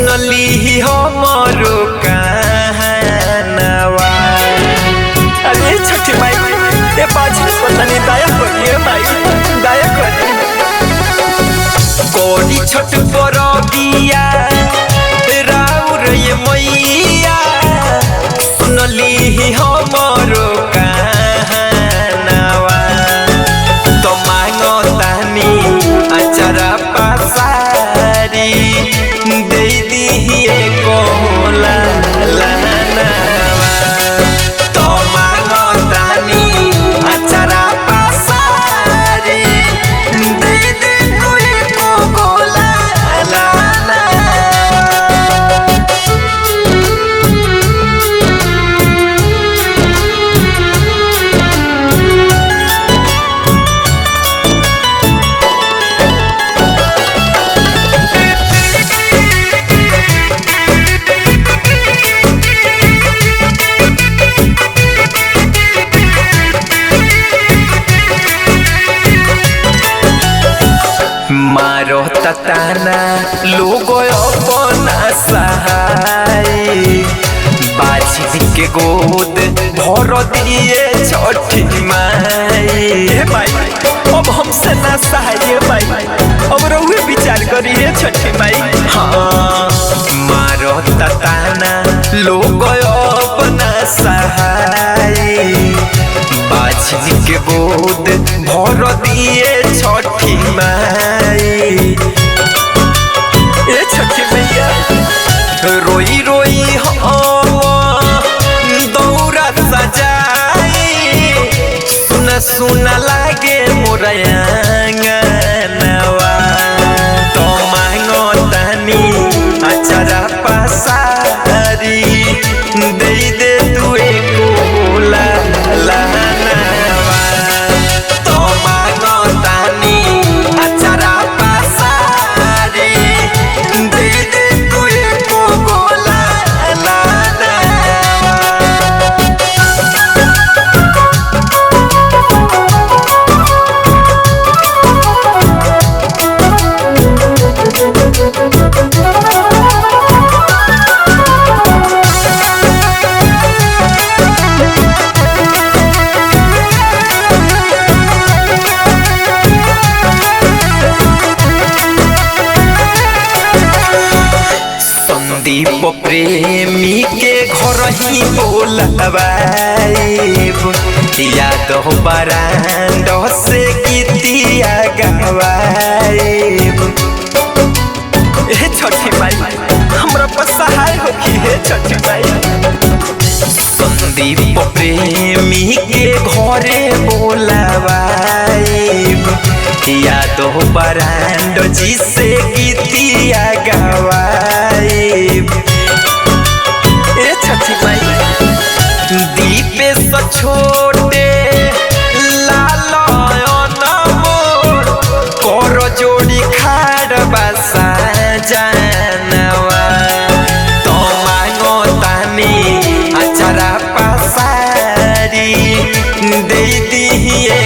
सुनली हमरो कहनवा। अरे छठी माई ए पाछे पतनी दया करिए माई, दया करिए। कोरी छठ पर बिया राउर ये मैया, सुनली हमरो कहनवा। तो मांगो तानी अचारा पसारी, दे दिए कोला लहनवा। तो मांगो तानी अचारा पसारी, दे दे कोई को कोला लहनवा। मारो तताना लोगो अपना सहाय, बाजी के गोद भर दिए छठी माई। भाई अब हमसे ना सहाय भाई, अब रहुए विचार करिए छठी माई। हाँ मारो तताना लोगो अपना सहाय, बाजी के गोद भर दिए छठी माई। ए छठी मैया रोई रोई दौरा सजाई, सुन सुन लागे मोरा आंगनवा। तो मांगो तानी अचारा पसारी, दे दे तू एको लहनवा। तो मांगो तानी अचारा पसारी, दे दे तू एको लहनवा। संदीप प्रेमी के घर ही बोलवाइब, याद हो बरांड से गीतिया गवाइब। हे छठी माई हमरा पर सहाय होखी, हे छठी माई। संदीप प्रेमी के घरे बोलवाइब, याद हो बरांड जी से गीतिया गवाइब। ए छठी माई दीपेश छोटे लालयन मोर, कर जोड़ी खाड़ बसा जानवा। तो मांगो तानी अचारा पसारी, दे दिए